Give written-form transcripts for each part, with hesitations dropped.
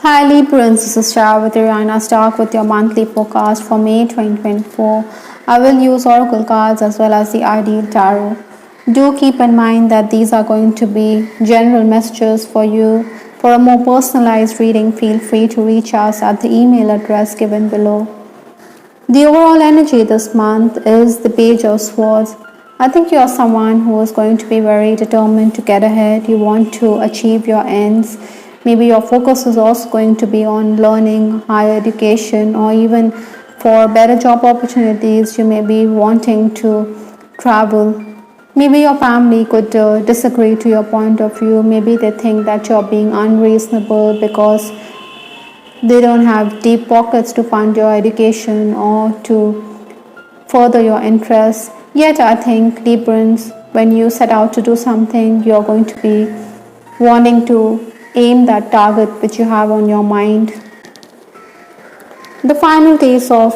Hi Librans, this is Shah with Ariana Stock with your monthly forecast for May 2024. I will use Oracle cards as well as the Ideal Tarot. Do keep in mind that these are going to be general messages for you. For a more personalized reading, feel free to reach us at the email address given below. The overall energy this month is the Page of Swords. I think you are someone who is going to be very determined to get ahead. You want to achieve your ends. Maybe your focus is also going to be on learning, higher education, or even for better job opportunities. You may be wanting to travel. Maybe your family could disagree to your point of view. Maybe they think that you're being unreasonable because they don't have deep pockets to fund your education or to further your interests. Yet I think Librans, when you set out to do something, you're going to be wanting to aim that target which you have on your mind. The final days of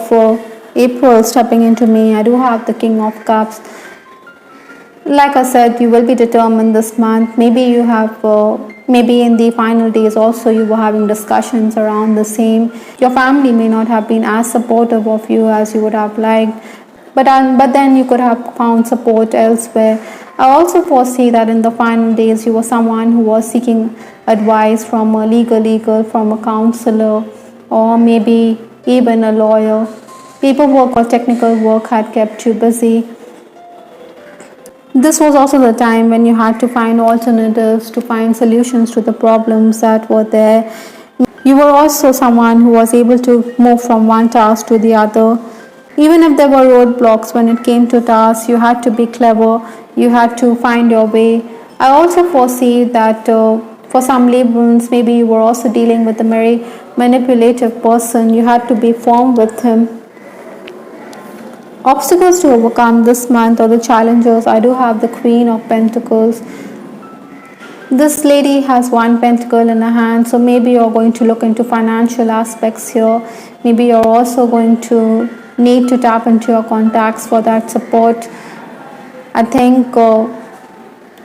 April stepping into May, I do have the King of Cups. Like I said, you will be determined this month. Maybe you have, maybe in the final days also you were having discussions around the same. Your family may not have been as supportive of you as you would have liked, but then you could have found support elsewhere. I also foresee that in the final days you were someone who was seeking advice from a legal, from a counselor, or maybe even a lawyer. Paperwork or technical work had kept you busy. This was also the time when you had to find alternatives, to find solutions to the problems that were there. You were also someone who was able to move from one task to the other. Even if there were roadblocks when it came to tasks, you had to be clever, you had to find your way. I also foresee that for some Librans, maybe you were also dealing with a very manipulative person. You had to be firm with him. Obstacles to overcome this month or the challenges, I do have the Queen of Pentacles. This lady has one pentacle in her hand, so maybe you're going to look into financial aspects here. Maybe you're also going to need to tap into your contacts for that support. I think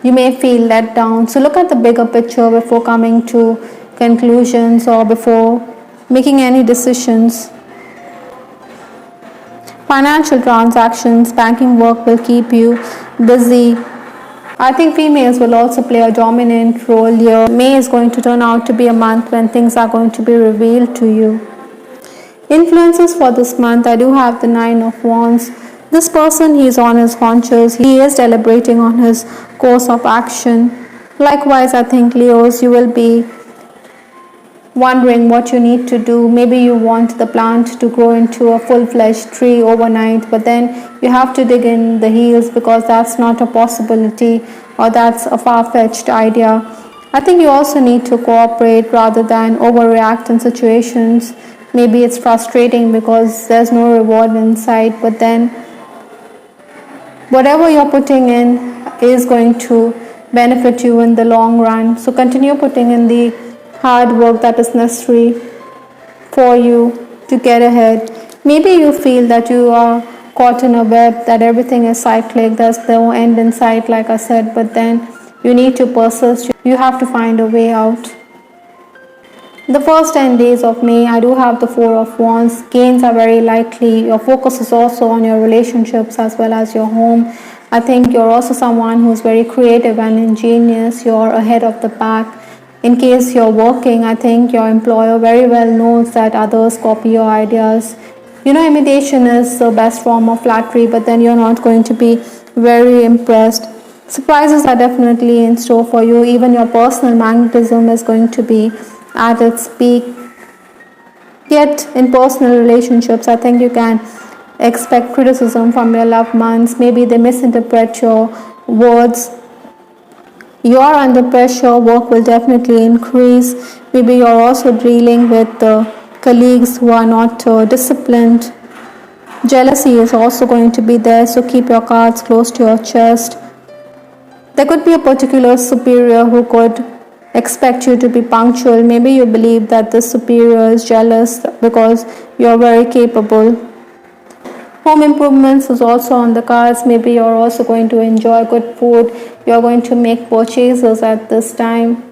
you may feel let down. So look at the bigger picture before coming to conclusions or before making any decisions. Financial transactions, banking work will keep you busy. I think females will also play a dominant role here. May is going to turn out to be a month when things are going to be revealed to you. Influences for this month, I do have the Nine of Wands. This person, he is on his haunches. He is deliberating on his course of action. Likewise, I think Leos, you will be wondering what you need to do. Maybe you want the plant to grow into a full-fledged tree overnight, but then you have to dig in the heels because that's not a possibility, or that's a far-fetched idea. I think you also need to cooperate rather than overreact in situations. Maybe it's frustrating because there's no reward in sight, but then whatever you're putting in is going to benefit you in the long run. So continue putting in the hard work that is necessary for you to get ahead. Maybe you feel that you are caught in a web, that everything is cyclic, there's no end in sight, like I said, but then you need to persist. You have to find a way out. The first 10 days of May, I do have the Four of Wands. Gains are very likely. Your focus is also on your relationships as well as your home. I think you're also someone who's very creative and ingenious. You're ahead of the pack. In case you're working, I think your employer very well knows that others copy your ideas. You know, imitation is the best form of flattery, but then you're not going to be very impressed. Surprises are definitely in store for you. Even your personal magnetism is going to be at its peak. Yet in personal relationships, I think you can expect criticism from your loved ones. Maybe they misinterpret your words. You are under pressure, work will definitely increase. Maybe you're also dealing with colleagues who are not disciplined. Jealousy is also going to be there, so keep your cards close to your chest. There could be a particular superior who could expect you to be punctual. Maybe you believe that this superior is jealous because you're very capable. Home improvements is also on the cards. Maybe you're also going to enjoy good food. You're going to make purchases at this time.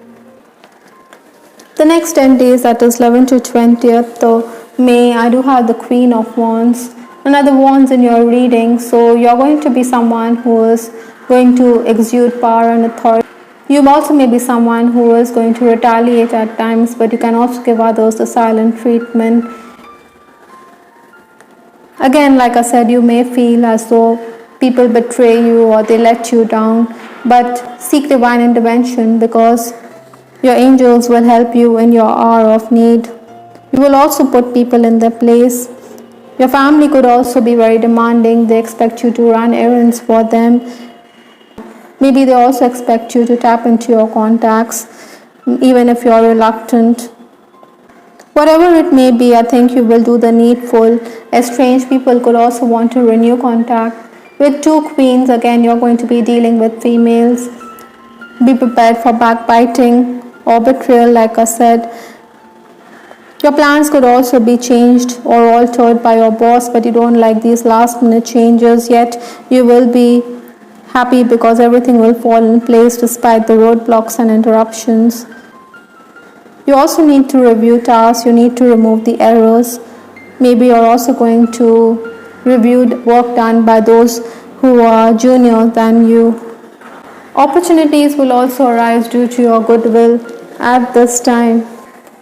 The next 10 days, that is 11th to 20th May, I do have the Queen of Wands. Another Wands in your reading. So you're going to be someone who is going to exude power and authority. You also may be someone who is going to retaliate at times, but you can also give others the silent treatment. Again, like I said, you may feel as though people betray you or they let you down, but seek divine intervention because your angels will help you in your hour of need. You will also put people in their place. Your family could also be very demanding. They expect you to run errands for them. Maybe they also expect you to tap into your contacts, even if you're reluctant. Whatever it may be, I think you will do the needful. Strange people could also want to renew contact. With two queens, again, you're going to be dealing with females. Be prepared for backbiting or betrayal, like I said. Your plans could also be changed or altered by your boss, but you don't like these last minute changes, yet you will be happy because everything will fall in place despite the roadblocks and interruptions. You also need to review tasks, you need to remove the errors. Maybe you're also going to review work done by those who are junior than you. Opportunities will also arise due to your goodwill at this time.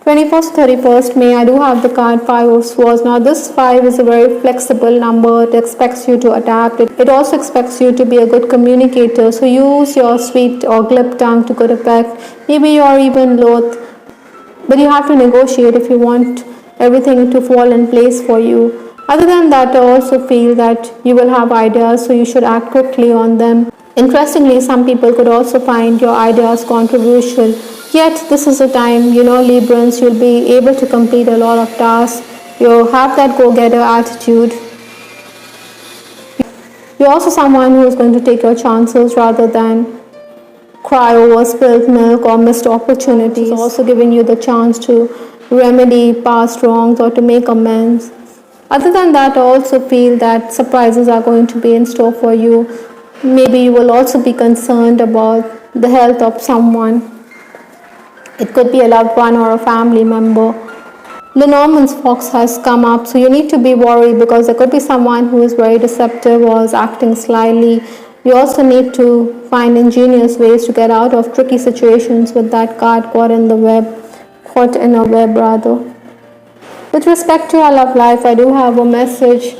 21st, 31st May, I do have the card 5 of Swords. Now this 5 is a very flexible number. It expects you to adapt. It also expects you to be a good communicator. So use your sweet or glib tongue to good effect. Maybe you're even loath, but you have to negotiate if you want everything to fall in place for you. Other than that, I also feel that you will have ideas, so you should act quickly on them. Interestingly, some people could also find your ideas controversial. Yet, this is a time, Librans, you'll be able to complete a lot of tasks. You have that go-getter attitude. You're also someone who is going to take your chances rather than cry over spilled milk or missed opportunities. It's also giving you the chance to remedy past wrongs or to make amends. Other than that, I also feel that surprises are going to be in store for you. Maybe you will also be concerned about the health of someone. It could be a loved one or a family member. Lenormand's fox has come up, so you need to be worried because there could be someone who is very deceptive or is acting slyly. You also need to find ingenious ways to get out of tricky situations with that card caught in a web rather. With respect to our love life, I do have a message.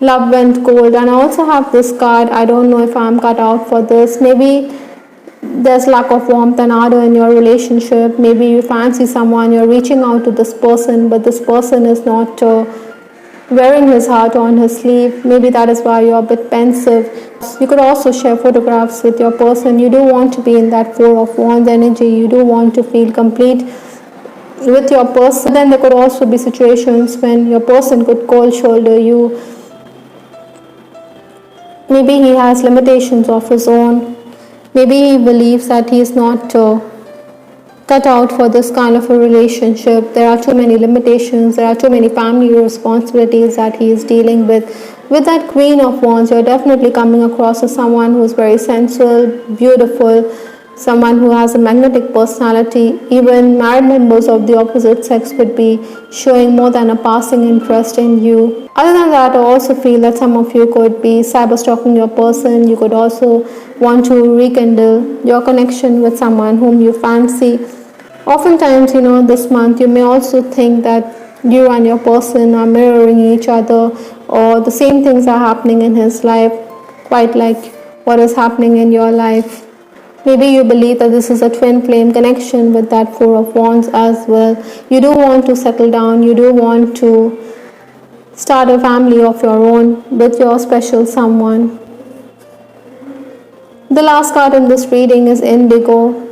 Love went cold, and I also have this card. I don't know if I'm cut out for this. Maybe there's lack of warmth and ardor in your relationship. Maybe you fancy someone, you're reaching out to this person, but this person is not wearing his heart on his sleeve. Maybe that is why you're a bit pensive. You could also share photographs with your person. You do want to be in that 4 of Wands energy. You do want to feel complete with your person. Then there could also be situations when your person could cold shoulder you. Maybe he has limitations of his own. Maybe he believes that he is not cut out for this kind of a relationship. There are too many limitations. There are too many family responsibilities that he is dealing with. With that Queen of Wands, you're definitely coming across as someone who is very sensual, beautiful, someone who has a magnetic personality. Even married members of the opposite sex could be showing more than a passing interest in you. Other than that, I also feel that some of you could be cyber stalking your person. You could also want to rekindle your connection with someone whom you fancy. Oftentimes, this month you may also think that you and your person are mirroring each other, or the same things are happening in his life, quite like what is happening in your life. Maybe you believe that this is a twin flame connection with that 4 of Wands as well. You do want to settle down. You do want to start a family of your own with your special someone. The last card in this reading is Indigo.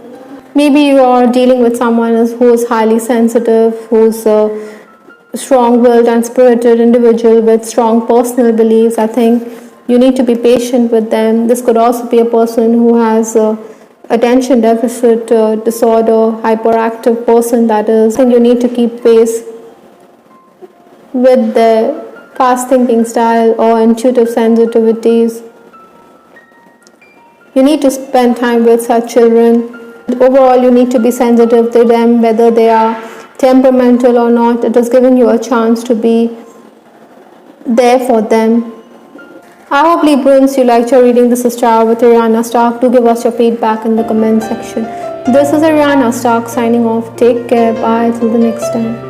Maybe you are dealing with someone who is highly sensitive, who is a strong-willed and spirited individual with strong personal beliefs. I think you need to be patient with them. This could also be a person who has attention deficit disorder, hyperactive person, that is. I think you need to keep pace with their fast thinking style or intuitive sensitivities. You need to spend time with such children. Overall, you need to be sensitive to them, whether they are temperamental or not. It is giving you a chance to be there for them. I hope Librans you liked your reading. This is Tarot with Ariana Stark. Do give us your feedback in the comment section. This is Ariana Stark signing off. Take care. Bye. Till the next time.